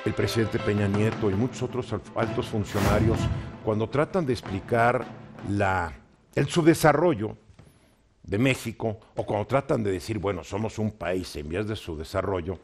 El presidente Peña Nieto y muchos otros altos funcionarios, cuando tratan de explicar el subdesarrollo de México, o cuando tratan de decir, bueno, somos un país en vías de subdesarrollo,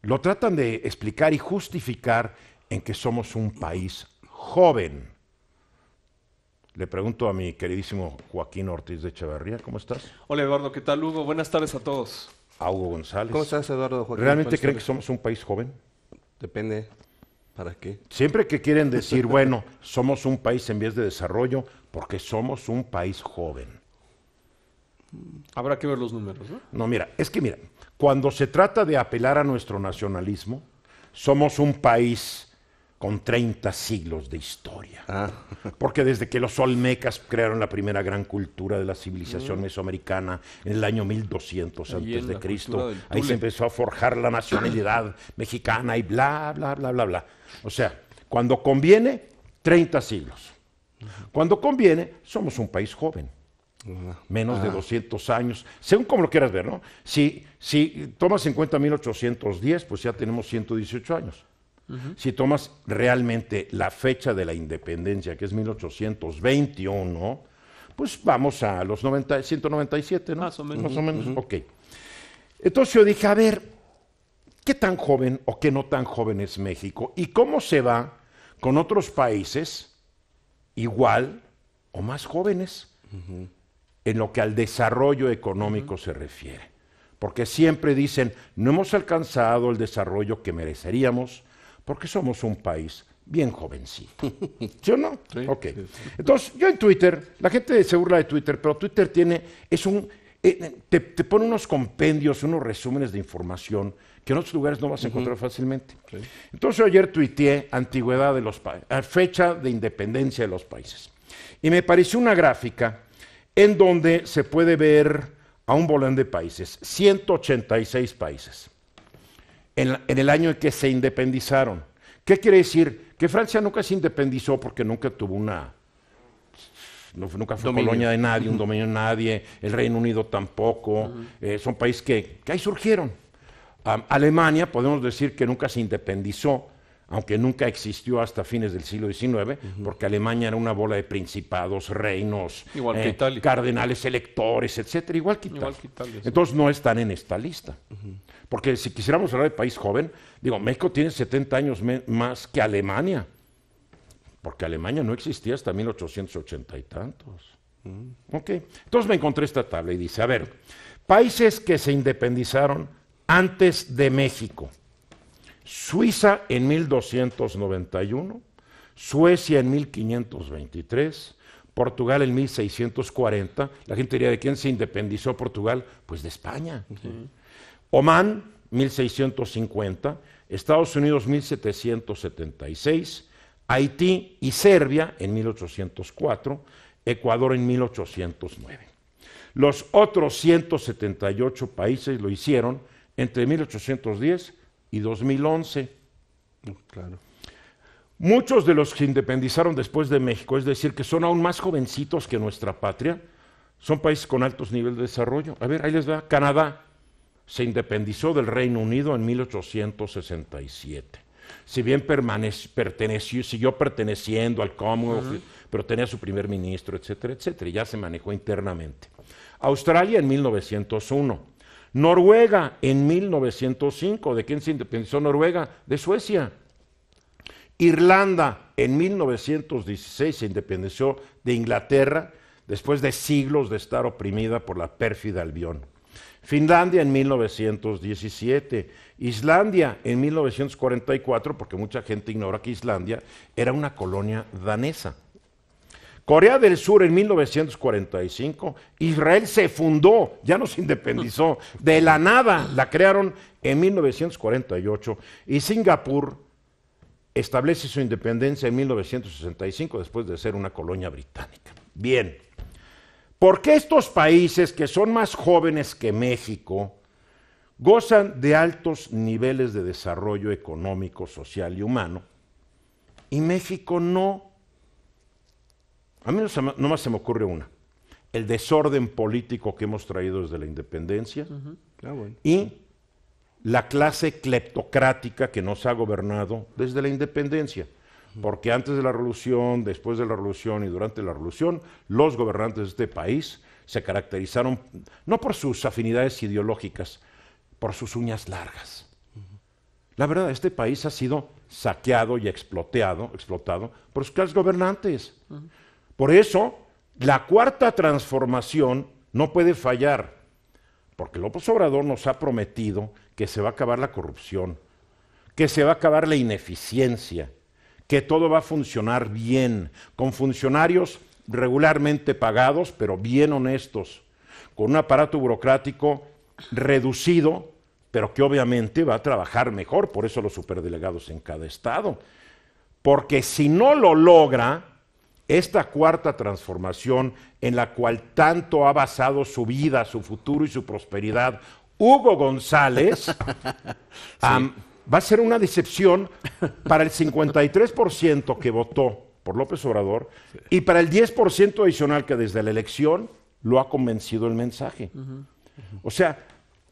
lo tratan de explicar y justificar en que somos un país joven. Le pregunto a mi queridísimo Joaquín Ortiz de Echeverría, ¿cómo estás? Hola Eduardo, ¿qué tal Hugo? Buenas tardes a todos. A Hugo González. ¿Cómo estás, Eduardo? Joaquín? ¿Realmente creen que somos un país joven? Depende. ¿Para qué? Siempre que quieren decir, bueno, somos un país en vías de desarrollo, porque somos un país joven. Habrá que ver los números, ¿no? No, mira, cuando se trata de apelar a nuestro nacionalismo, somos un país con 30 siglos de historia. Porque desde que los olmecas crearon la primera gran cultura de la civilización mesoamericana en el año 1200 antes de Cristo, ahí se empezó a forjar la nacionalidad mexicana y bla, bla, bla, bla, bla. O sea, cuando conviene, 30 siglos. Cuando conviene, somos un país joven. Menos de 200 años, según como lo quieras ver, ¿no? Si tomas en cuenta 1810, pues ya tenemos 118 años. Si tomas realmente la fecha de la independencia, que es 1821, pues vamos a los 197, ¿no? Más o menos. Más o menos, ok. Entonces yo dije, a ver, ¿qué tan joven o qué no tan joven es México? ¿Y cómo se va con otros países igual o más jóvenes? En lo que al desarrollo económico se refiere. Porque siempre dicen, no hemos alcanzado el desarrollo que mereceríamos porque somos un país bien jovencito. ¿Sí o no? Sí, ok. sí. Entonces, yo en Twitter, la gente se burla de Twitter, pero Twitter te pone unos compendios, unos resúmenes de información que en otros lugares no vas a encontrar fácilmente. Sí. Entonces, yo ayer tuiteé antigüedad de los países, fecha de independencia de los países. Y me pareció una gráfica en donde se puede ver a un volán de países, 186 países, en el año en que se independizaron. ¿Qué quiere decir? Que Francia nunca se independizó porque nunca tuvo nunca fue dominio. Colonia de nadie, un dominio de nadie, el Reino Unido tampoco, son países que ahí surgieron. Alemania, podemos decir que nunca se independizó, aunque nunca existió hasta fines del siglo XIX, porque Alemania era una bola de principados, reinos, Igual que Italia. cardenales electores, etcétera, igual que Italia. Sí. Entonces no están en esta lista. Porque si quisiéramos hablar de país joven, digo, México tiene 70 años más que Alemania, porque Alemania no existía hasta 1880 y tantos. Ok, entonces me encontré esta tabla y dice, a ver, países que se independizaron antes de México. Suiza en 1291, Suecia en 1523, Portugal en 1640. La gente diría, ¿de quién se independizó Portugal? Pues de España. Omán, 1650, Estados Unidos, 1776, Haití y Serbia en 1804, Ecuador en 1809. Los otros 178 países lo hicieron entre 1810 y 2011. Claro. Muchos de los que se independizaron después de México, es decir, que son aún más jovencitos que nuestra patria, son países con altos niveles de desarrollo. A ver, ahí les va. Canadá se independizó del Reino Unido en 1867. Si bien siguió perteneciendo al Commonwealth, pero tenía su primer ministro, etcétera, etcétera, y ya se manejó internamente. Australia en 1901. Noruega en 1905. ¿De quién se independizó Noruega? De Suecia. Irlanda en 1916 se independizó de Inglaterra después de siglos de estar oprimida por la pérfida Albión. Finlandia en 1917. Islandia en 1944, porque mucha gente ignora que Islandia era una colonia danesa. Corea del Sur en 1945, Israel se fundó, ya no se independizó, de la nada, la crearon en 1948, y Singapur establece su independencia en 1965 después de ser una colonia británica. Bien, ¿por qué estos países que son más jóvenes que México gozan de altos niveles de desarrollo económico, social y humano, y México no? A mí nomás se me ocurre una: el desorden político que hemos traído desde la independencia Bueno. y la clase cleptocrática que nos ha gobernado desde la independencia. Porque antes de la revolución, después de la revolución y durante la revolución, los gobernantes de este país se caracterizaron no por sus afinidades ideológicas, por sus uñas largas. La verdad, este país ha sido saqueado y explotado por sus clases gobernantes. Por eso, la cuarta transformación no puede fallar, porque López Obrador nos ha prometido que se va a acabar la corrupción, que se va a acabar la ineficiencia, que todo va a funcionar bien, con funcionarios regularmente pagados, pero bien honestos, con un aparato burocrático reducido, pero que obviamente va a trabajar mejor, por eso los superdelegados en cada estado. Porque si no lo logra, esta cuarta transformación en la cual tanto ha basado su vida, su futuro y su prosperidad Hugo González, va a ser una decepción para el 53% que votó por López Obrador y para el 10% adicional que desde la elección lo ha convencido el mensaje. O sea,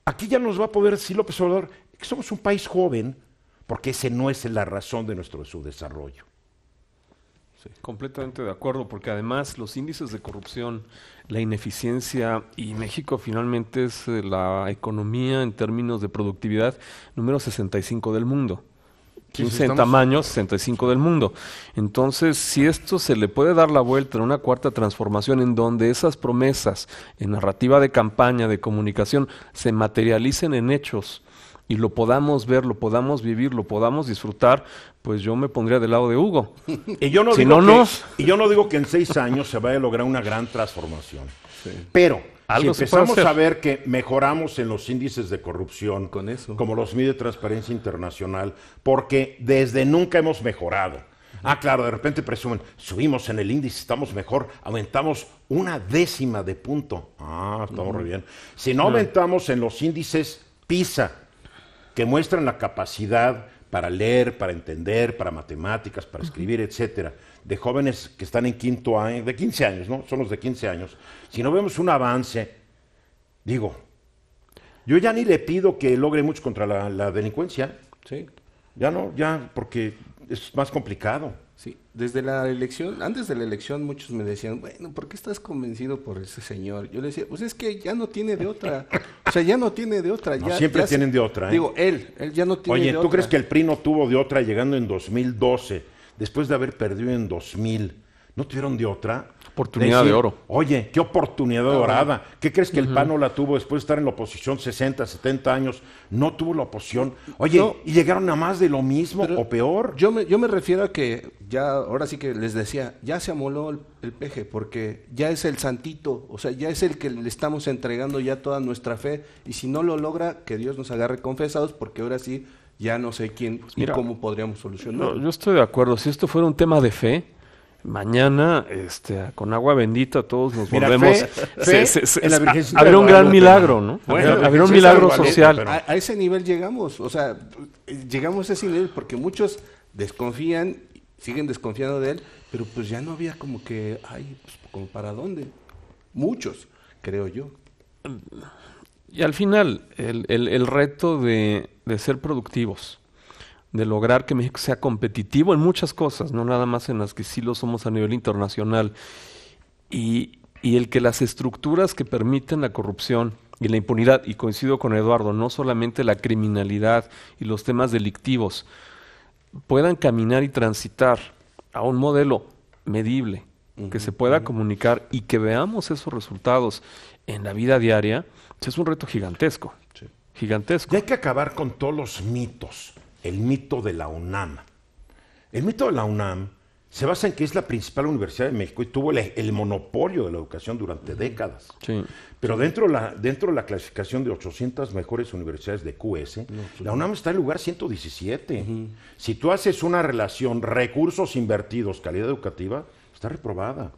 aquí ya nos va a poder decir López Obrador que somos un país joven, porque ese no es la razón de nuestro subdesarrollo. Sí, completamente de acuerdo, porque además los índices de corrupción, la ineficiencia, y México finalmente es la economía en términos de productividad número 65 del mundo. 15 en tamaño, 65 del mundo. Entonces, si esto se le puede dar la vuelta en una cuarta transformación en donde esas promesas en narrativa de campaña, de comunicación, se materialicen en hechos y lo podamos ver, lo podamos vivir, lo podamos disfrutar, pues yo me pondría del lado de Hugo. Y yo no, Si digo, no, y yo no digo que en 6 años se vaya a lograr una gran transformación. Pero Algo si se puede empezamos hacer. a ver que mejoramos en los índices de corrupción, Con eso. como los mide Transparencia Internacional, porque desde nunca hemos mejorado. Claro, de repente presumen, subimos en el índice, estamos mejor, aumentamos 1/10 de punto. Estamos re bien. Si no aumentamos en los índices PISA, que muestran la capacidad para leer, para entender, para matemáticas, para escribir, etcétera, de jóvenes que están en quinto año, de 15 años, ¿no? Son los de 15 años. Si no vemos un avance, digo, yo ya ni le pido que logre mucho contra la delincuencia. Sí, Ya no, ya, porque es más complicado. sí. Desde la elección, antes de la elección, muchos me decían, bueno, ¿por qué estás convencido por ese señor? Yo le decía, pues es que ya no tiene de otra. O sea, ya no tiene de otra. No, ya, siempre ya tienen de otra, ¿eh? Digo, él ya no tiene Oye, de ¿tú otra. crees que el PRI no tuvo de otra llegando en 2012, después de haber perdido en 2000? ¿No tuvieron de otra? Oportunidad de oro. Oye, qué oportunidad dorada. ¿Qué crees que el PAN no la tuvo después de estar en la oposición 60, 70 años? No tuvo la oposición. Oye, No. y llegaron a más de lo mismo Pero o peor. Yo me refiero a que ya, ahora sí que les decía, ya se amoló el peje, porque ya es el santito, o sea, ya es el que le estamos entregando ya toda nuestra fe, y si no lo logra, que Dios nos agarre confesados, porque ahora sí ya no sé quién Mira, y cómo podríamos solucionarlo. Yo estoy de acuerdo. Si esto fuera un tema de fe, mañana, con agua bendita, todos nos Mira, volvemos. fe en la Virgencita Habría un de gran Guadalupe, milagro, ¿no? ¿no? Bueno, Habría un Virgencita milagro de Guadalupe, social. pero- A ese nivel llegamos, o sea, llegamos a ese nivel porque muchos desconfían, siguen desconfiando de él, pero pues ya no había como que, ay, pues como para dónde. Muchos, creo yo. Y al final, el reto de ser productivos, de lograr que México sea competitivo en muchas cosas, no nada más en las que sí lo somos a nivel internacional, y el que las estructuras que permiten la corrupción y la impunidad, y coincido con Eduardo, no solamente la criminalidad y los temas delictivos, puedan caminar y transitar a un modelo medible, que se pueda comunicar y que veamos esos resultados en la vida diaria, es un reto gigantesco. Sí. Gigantesco. Y hay que acabar con todos los mitos. El mito de la UNAM. El mito de la UNAM se basa en que es la principal universidad de México y tuvo el monopolio de la educación durante décadas. Sí. Pero dentro de la clasificación de 800 mejores universidades de QS, la UNAM está en el lugar 117. Si tú haces una relación recursos invertidos, calidad educativa, está reprobada.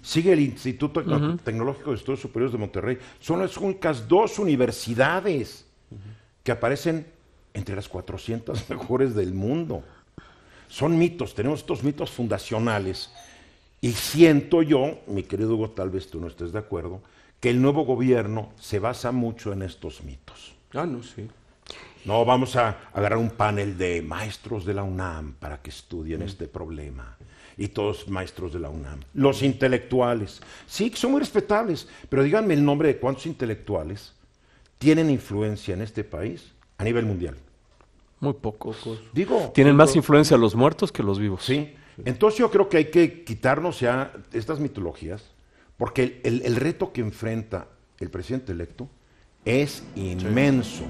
Sigue el Instituto Tecnológico de Estudios Superiores de Monterrey. Son las únicas 2 universidades que aparecen entre las 400 mejores del mundo. Son mitos, tenemos estos mitos fundacionales. Y siento yo, mi querido Hugo, tal vez tú no estés de acuerdo, que el nuevo gobierno se basa mucho en estos mitos. Ah, no, sí. No, vamos a agarrar un panel de maestros de la UNAM para que estudien este problema. Y todos maestros de la UNAM. Los intelectuales. Sí, son muy respetables, pero díganme el nombre de cuántos intelectuales tienen influencia en este país a nivel mundial. Muy pocos. Digo, Tienen más influencia los muertos que los vivos. sí. Entonces yo creo que hay que quitarnos ya estas mitologías, porque el reto que enfrenta el presidente electo es inmenso.